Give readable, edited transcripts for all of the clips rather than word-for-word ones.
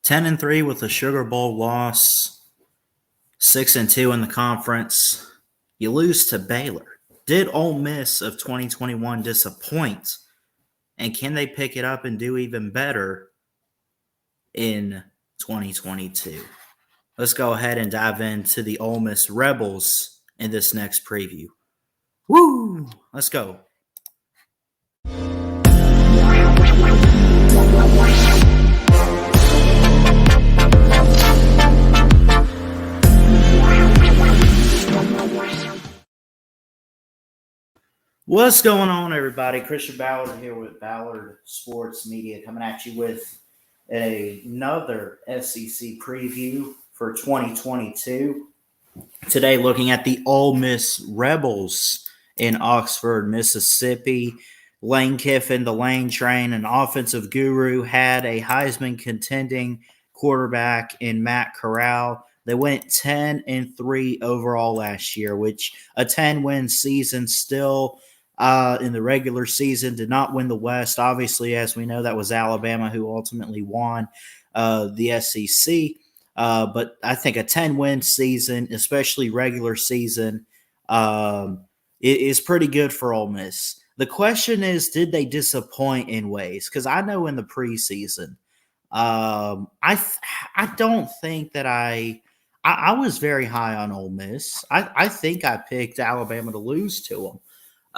10-3 with a Sugar Bowl loss, 6-2 in the conference. You lose to Baylor. Did Ole Miss of 2021 disappoint? And can they pick it up and do even better in 2022? Let's go ahead and dive into the Ole Miss Rebels in this next preview. Woo! Let's go. What's going on, everybody? Christian Ballard here with Ballard Sports Media, coming at you with another SEC preview for 2022. Today, looking at the Ole Miss Rebels in Oxford, Mississippi. Lane Kiffin, the Lane Train, an offensive guru, had a Heisman contending quarterback in Matt Corral. They went 10-3 overall last year, which a 10-win season still in the regular season, did not win the West. Obviously, as we know, that was Alabama who ultimately won the SEC. But I think a 10-win season, especially regular season, is pretty good for Ole Miss. The question is, did they disappoint in ways? Because I know in the preseason, I don't think that I was very high on Ole Miss. I think I picked Alabama to lose to them.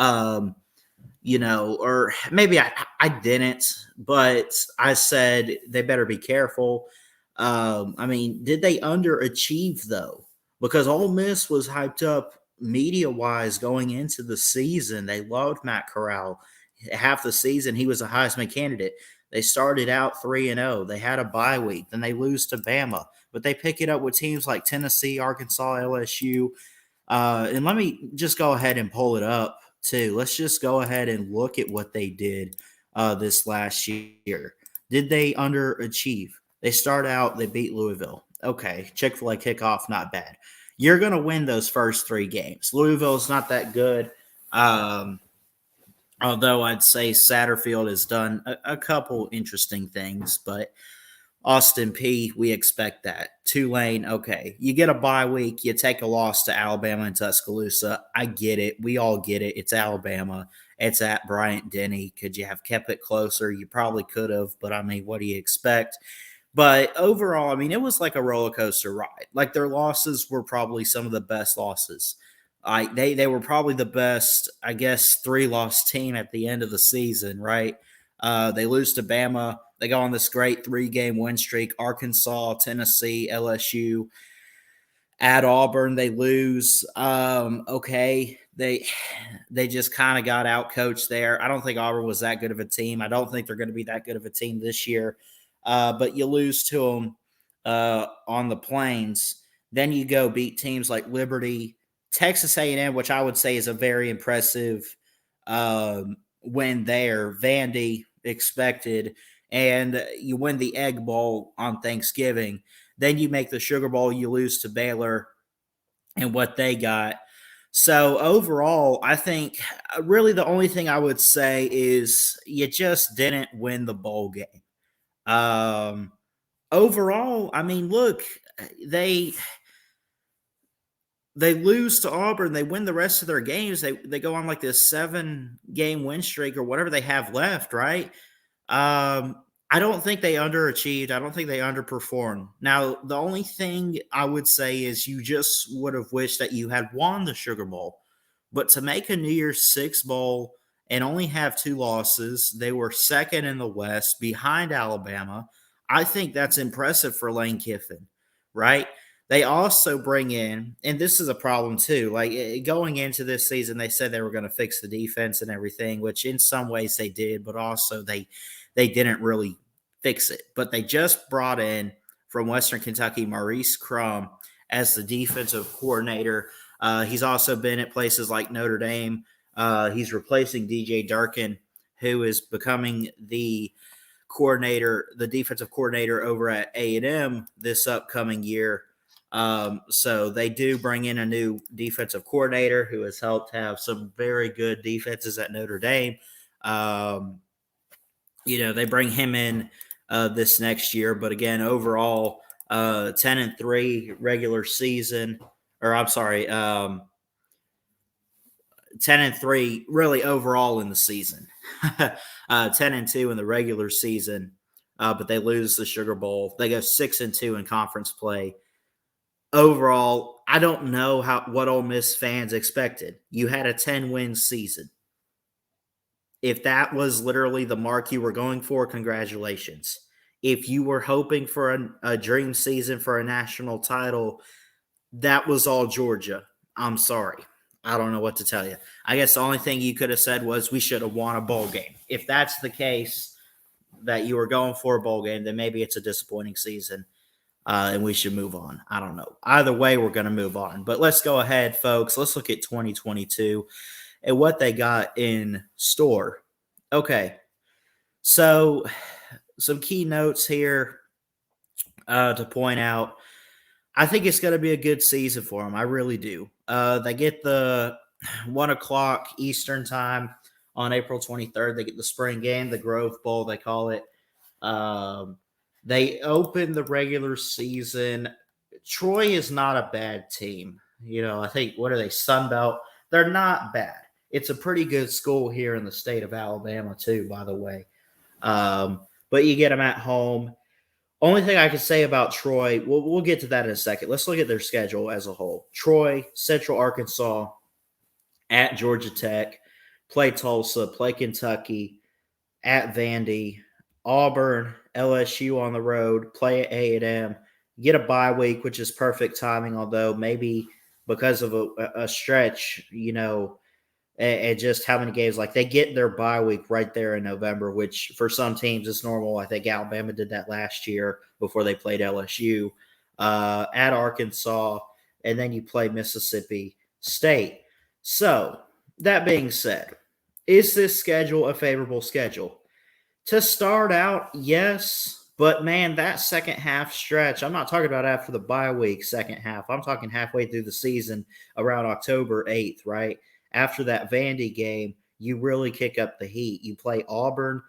Or maybe I didn't, but I said they better be careful. Did they underachieve though? Because Ole Miss was hyped up media-wise going into the season. They loved Matt Corral. Half the season, he was a Heisman candidate. They started out 3-0. They had a bye week. Then they lose to Bama. But they pick it up with teams like Tennessee, Arkansas, LSU. And let me just go ahead and pull it up, too. Let's just go ahead and look at what they did this last year. Did they underachieve? They start out, they beat Louisville. Okay, Chick-fil-A kickoff, not bad. You're going to win those first three games. Louisville's not that good, although I'd say Satterfield has done a couple interesting things, but Austin Peay, we expect that. Tulane, okay. You get a bye week, you take a loss to Alabama and Tuscaloosa. I get it. We all get it. It's Alabama. It's at Bryant-Denny. Could you have kept it closer? You probably could have, but what do you expect? But overall, it was like a roller coaster ride. Like, their losses were probably some of the best losses. They were probably the best, I guess, 3-loss team at the end of the season, right? They lose to Bama. They go on this great 3-game win streak. Arkansas, Tennessee, LSU. At Auburn, they lose. Okay. They just kind of got out-coached there. I don't think Auburn was that good of a team. I don't think they're going to be that good of a team this year. But you lose to them on the Plains. Then you go beat teams like Liberty, Texas A&M, which I would say is a very impressive win there. Vandy, expected. And you win the Egg Bowl on Thanksgiving. Then you make the Sugar Bowl. You lose to Baylor and what they got. So overall, I think really the only thing I would say is you just didn't win the bowl game. Overall, look, they lose to Auburn. They win the rest of their games. They go on like this 7-game win streak or whatever they have left, right? I don't think they underachieved. I don't think they underperformed. Now, the only thing I would say is you just would have wished that you had won the Sugar Bowl. But to make a New Year's Six Bowl and only have 2 losses, they were second in the West behind Alabama. I think that's impressive for Lane Kiffin, right? They also bring in, and this is a problem too, like going into this season, they said they were going to fix the defense and everything, which in some ways they did, but also they didn't really fix it. But they just brought in from Western Kentucky Maurice Crum as the defensive coordinator. He's also been at places like Notre Dame. He's replacing DJ Durkin, who is becoming the defensive coordinator over at A&M this upcoming year. So they do bring in a new defensive coordinator who has helped have some very good defenses at Notre Dame. They bring him in this next year. But again, overall, 10-3 regular season, or I'm sorry, 10-3 really overall in the season. 10-2 in the regular season, but they lose the Sugar Bowl. They go 6-2 in conference play. Overall, I don't know what Ole Miss fans expected. You had a 10-win season. If that was literally the mark you were going for, congratulations. If you were hoping for a dream season for a national title, that was all Georgia. I'm sorry. I don't know what to tell you. I guess the only thing you could have said was we should have won a bowl game. If that's the case, that you were going for a bowl game, then maybe it's a disappointing season and we should move on. I don't know. Either way, we're going to move on. But let's go ahead, folks. Let's look at 2022 and what they got in store. Okay. So some key notes here to point out. I think it's going to be a good season for them. I really do. They get the 1 o'clock Eastern time on April 23rd. They get the spring game, the Grove Bowl, they call it. They open the regular season. Troy is not a bad team. I think, what are they, Sun Belt? They're not bad. It's a pretty good school here in the state of Alabama, too, by the way. But you get them at home. Only thing I can say about Troy, we'll get to that in a second. Let's look at their schedule as a whole. Troy, Central Arkansas, at Georgia Tech, play Tulsa, play Kentucky, at Vandy, Auburn, LSU on the road, play at A&M, get a bye week, which is perfect timing, although maybe because of a stretch, and just how many games, like they get their bye week right there in November, which for some teams is normal. I think Alabama did that last year before they played LSU at Arkansas, and then you play Mississippi State. So that being said, is this schedule a favorable schedule? To start out, yes, but man, that second half stretch, I'm not talking about after the bye week second half. I'm talking halfway through the season around October 8th, right? After that Vandy game, you really kick up the heat. You play Auburn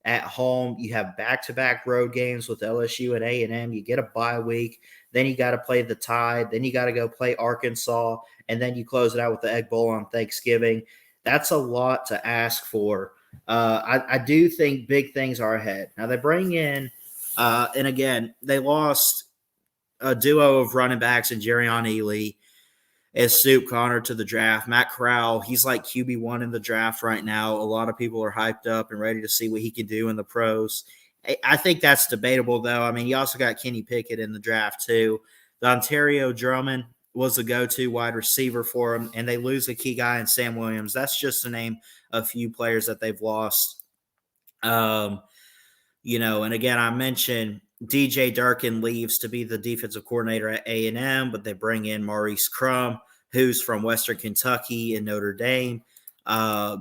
at home. You have back-to-back road games with LSU and A&M. You get a bye week. Then you got to play the Tide. Then you got to go play Arkansas. And then you close it out with the Egg Bowl on Thanksgiving. That's a lot to ask for. I do think big things are ahead. Now, they bring in, and again, they lost a duo of running backs in Jerrion Ely as Snoop Connor to the draft. Matt Corral, he's like QB1 in the draft right now. A lot of people are hyped up and ready to see what he can do in the pros. I think that's debatable, though. I mean, you also got Kenny Pickett in the draft, too. The Ontario Drummond was the go-to wide receiver for him, and they lose a key guy in Sam Williams. That's just to name a few players that they've lost. And again, I mentioned DJ Durkin leaves to be the defensive coordinator at A&M, but they bring in Maurice Crum, who's from Western Kentucky and Notre Dame.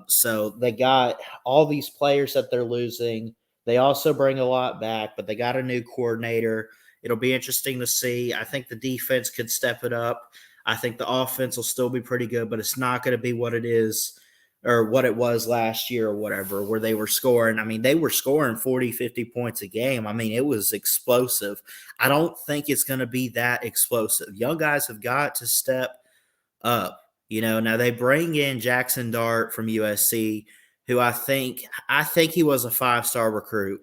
So they got all these players that they're losing. They also bring a lot back, but they got a new coordinator. It'll be interesting to see. I think the defense could step it up. I think the offense will still be pretty good, but it's not going to be what it is or what it was last year or whatever, where they were scoring. I mean, they were scoring 40, 50 points a game. I mean, it was explosive. I don't think it's going to be that explosive. Young guys have got to step up. Now they bring in Jackson Dart from USC, who I think he was a 5-star recruit.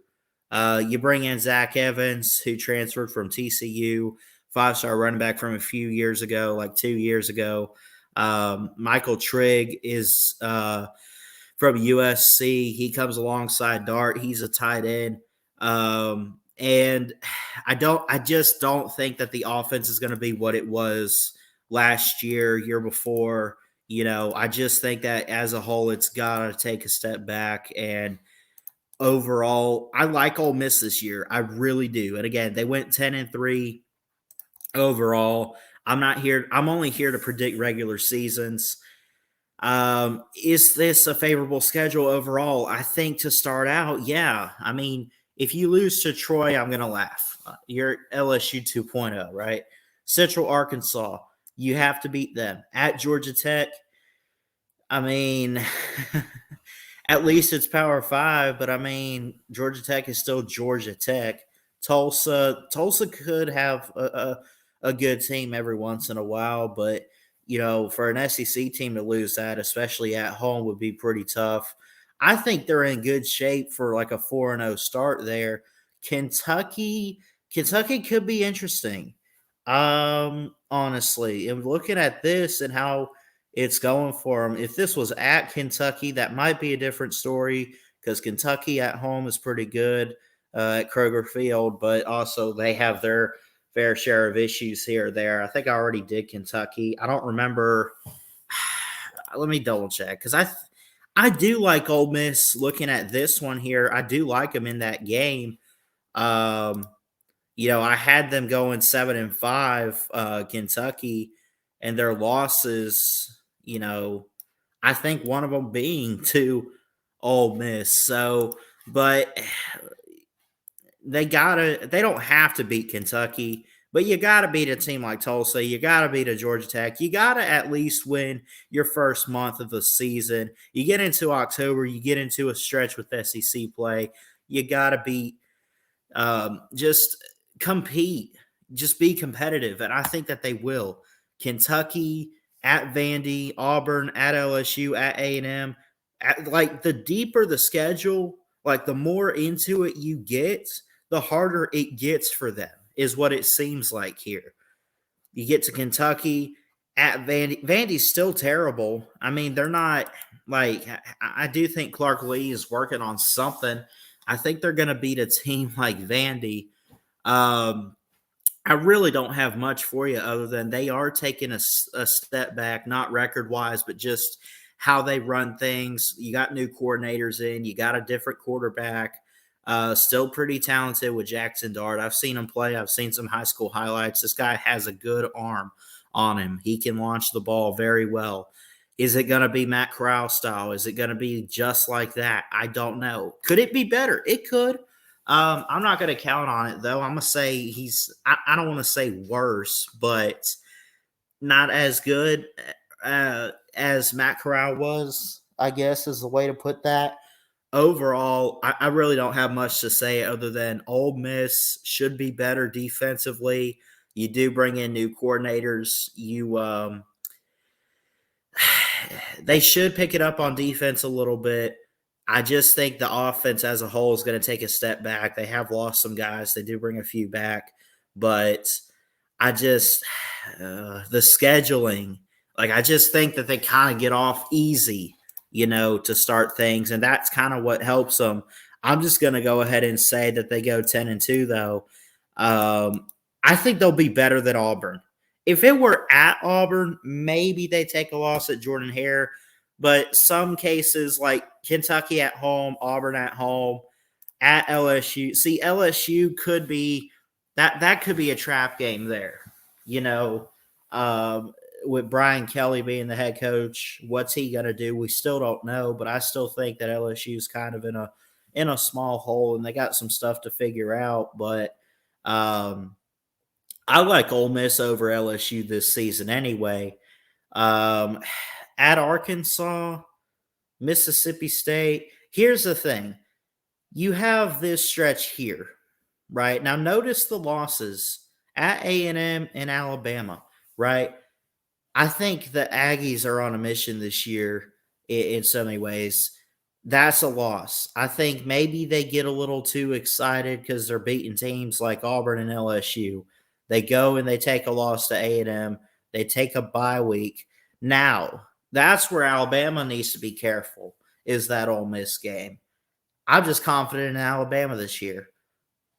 You bring in Zach Evans, who transferred from TCU, 5-star running back from a few years ago, like 2 years ago. Michael Trigg is from USC. He comes alongside Dart. He's a tight end. And I just don't think that the offense is going to be what it was last year before. I just think that as a whole, it's got to take a step back. And overall, I like Ole Miss this year. I really do. And again, they went 10-3 overall. I'm only here to predict regular seasons. Is this a favorable schedule overall? I think to start out, yeah. I mean, if you lose to Troy, I'm going to laugh. You're LSU 2.0, right? Central Arkansas, you have to beat them. At Georgia Tech, I mean, At least it's Power Five, but I mean, Georgia Tech is still Georgia Tech. Tulsa could have a good team every once in a while, but for an SEC team to lose that, especially at home, would be pretty tough. I think they're in good shape for like a 4-0 start there. Kentucky, Kentucky could be interesting. Honestly, and looking at this and how it's going for them. If this was at Kentucky, that might be a different story because Kentucky at home is pretty good at Kroger Field, but also they have their fair share of issues here or there. I think I already did Kentucky. I don't remember. Let me double check because I do like Ole Miss. Looking at this one here, I do like them in that game. Um, I had them going 7-5, Kentucky, and their losses. I think one of them being to Ole Miss. So, but they don't have to beat Kentucky, but you got to beat a team like Tulsa. You got to beat a Georgia Tech. You got to at least win your first month of the season. You get into October, you get into a stretch with SEC play. You got to beat just compete, just be competitive. And I think that they will. Kentucky at Vandy, Auburn at LSU, at A&M. Like the deeper the schedule, like the more into it you get, the harder it gets for them, is what it seems like here. You get to Kentucky at Vandy. Vandy's still terrible. I mean, they're not like I do think Clark Lee is working on something. I think they're going to beat a team like Vandy. Um, I really don't have much for you other than they are taking a step back, not record wise, but just how they run things. You got new coordinators in, you got a different quarterback. Still pretty talented with Jackson Dart. I've seen him play. I've seen some high school highlights. This guy has a good arm on him. He can launch the ball very well. Is it going to be Matt Corral style? Is it going to be just like that? I don't know. Could it be better? It could. I'm not going to count on it, though. I'm going to say I don't want to say worse, but not as good as Matt Corral was, I guess is the way to put that. Overall, I really don't have much to say other than Ole Miss should be better defensively. You do bring in new coordinators. They should pick it up on defense a little bit. I just think the offense as a whole is going to take a step back. They have lost some guys. They do bring a few back, but I just the scheduling. Like I just think that they kind of get off easy, to start things, and that's kind of what helps them. I'm just going to go ahead and say that they go 10-2, though. I think they'll be better than Auburn. If it were at Auburn, maybe they take a loss at Jordan Hare. But some cases like Kentucky at home, Auburn at home, at LSU. See, LSU could be that could be a trap game there. You know, with Brian Kelly being the head coach, what's he going to do? We still don't know, but I still think that LSU is kind of in a small hole, and they got some stuff to figure out. But I like Ole Miss over LSU this season anyway. Um, at Arkansas, Mississippi State. Here's the thing. You have this stretch here, right? Now notice the losses at A&M and Alabama, right? I think the Aggies are on a mission this year in so many ways. That's a loss. I think maybe they get a little too excited because they're beating teams like Auburn and LSU. They go and they take a loss to A&M. They take a bye week. Now, that's where Alabama needs to be careful, is that Ole Miss game. I'm just confident in Alabama this year.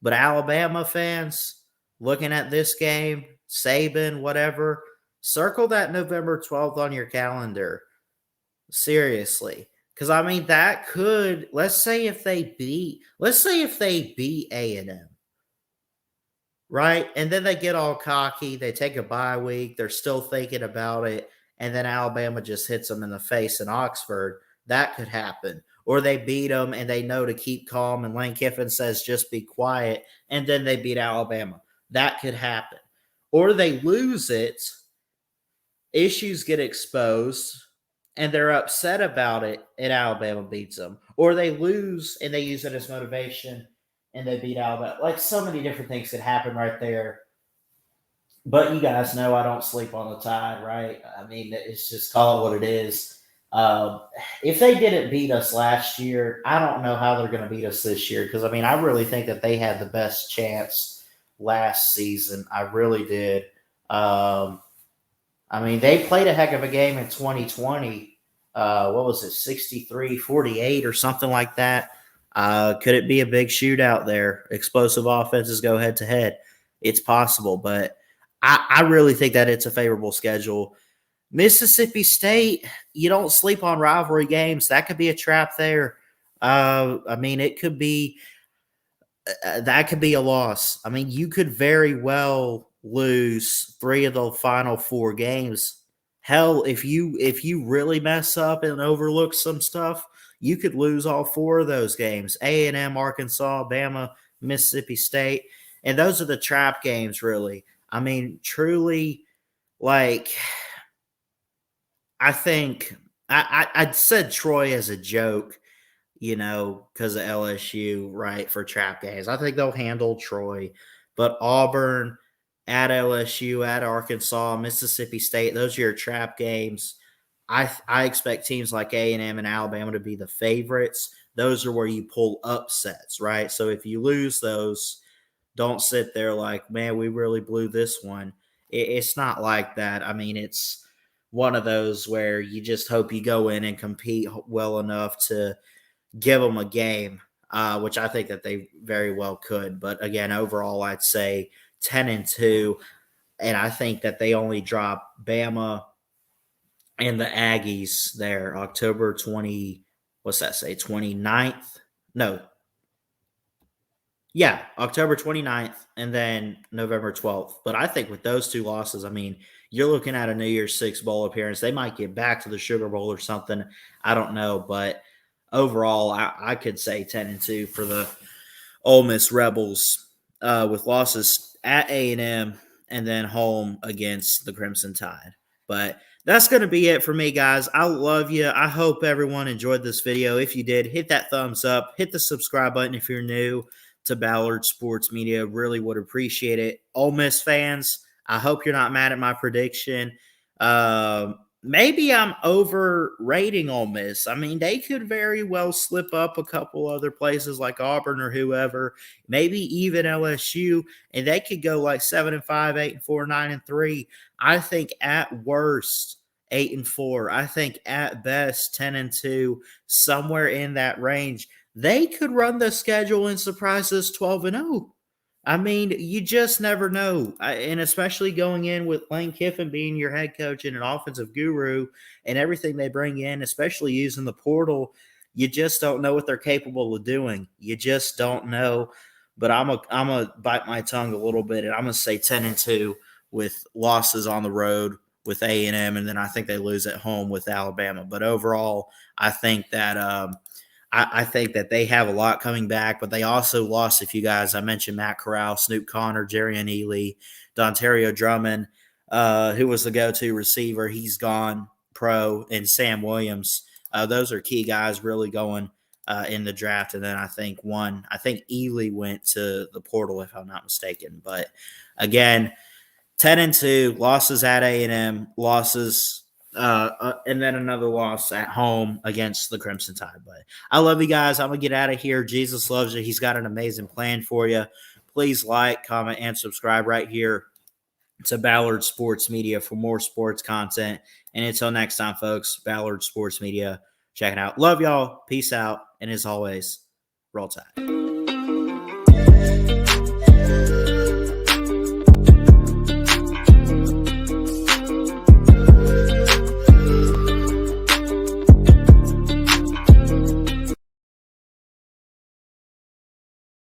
But Alabama fans, looking at this game, Saban, whatever, circle that November 12th on your calendar. Seriously. Because, I mean, that could, let's say if they beat A&M, right? And then they get all cocky. They take a bye week. They're still thinking about it. And then Alabama just hits them in the face in Oxford. That could happen. Or they beat them and they know to keep calm. And Lane Kiffin says, just be quiet. And then they beat Alabama. That could happen. Or they lose it. Issues get exposed. and they're upset about it, and Alabama beats them, or they lose and they use it as motivation and they beat Alabama. Like so many different things could happen right there. But you guys know I don't sleep on the Tide, right? I mean, it's just call it what it is. Um, if they didn't beat us last year, I don't know how they're going to beat us this year because I mean, I really think that they had the best chance last season. I really did. Um, I mean, they played a heck of a game in 2020. What was it, 63-48 or something like that? Could it be a big shootout there? Explosive offenses go head to head. It's possible, but I really think that it's a favorable schedule. Mississippi State, you don't sleep on rivalry games. That could be a trap there. I mean, it could be that could be a loss. I mean, you could very well lose 3 of the final 4 games. Hell, if you really mess up and overlook some stuff, you could lose all 4 of those games. A&M, Arkansas, Bama, Mississippi State, and those are the trap games really. I mean, truly, like I think I said Troy as a joke, because of LSU, right, for trap games. I think they'll handle Troy, but Auburn, at LSU, at Arkansas, Mississippi State, those are your trap games. I expect teams like A&M and Alabama to be the favorites. Those are where you pull upsets, right? So if you lose those, don't sit there like, man, we really blew this one. It's not like that. I mean, it's one of those where you just hope you go in and compete well enough to give them a game, which I think that they very well could. But again, overall, I'd say 10-2, and I think that they only drop Bama and the Aggies there October 20. What's that say? 29th? No, yeah, October 29th and then November 12th. But I think with those 2 losses, I mean, you're looking at a New Year's Six bowl appearance. They might get back to the Sugar Bowl or something. I don't know. But overall, I could say 10-2 for the Ole Miss Rebels, with losses at A&M and then home against the Crimson Tide. But that's going to be it for me, guys. I love you. I hope everyone enjoyed this video. If you did, hit that thumbs up. Hit the subscribe button if you're new to Ballard Sports Media. Really would appreciate it. Ole Miss fans, I hope you're not mad at my prediction. Maybe I'm overrating Ole Miss. I mean, they could very well slip up a couple other places like Auburn or whoever, maybe even LSU, and they could go like 7-5, 8-4, 9-3. I think at worst 8-4. I think at best 10-2, somewhere in that range. They could run the schedule and surprise us 12-0. I mean, you just never know. And especially going in with Lane Kiffin being your head coach and an offensive guru and everything they bring in, especially using the portal, you just don't know what they're capable of doing. You just don't know. But I'm a bite my tongue a little bit, and I'm gonna say 10-2 with losses on the road with A&M, and then I think they lose at home with Alabama. But overall, I think that I think that they have a lot coming back, but they also lost a few guys. I mentioned Matt Corral, Snoop Connor, Jerrion Ely, Dontario Drummond, who was the go-to receiver. He's gone pro, and Sam Williams. Those are key guys really going in the draft. And then I think Ely went to the portal, if I'm not mistaken. But again, 10-2, losses at A&M, losses and then another loss at home against the Crimson Tide. But I love you guys. I'm going to get out of here. Jesus loves you. He's got an amazing plan for you. Please like, comment, and subscribe right here to Ballard Sports Media for more sports content. And until next time, folks, Ballard Sports Media. Check it out. Love y'all. Peace out. And as always, roll tide.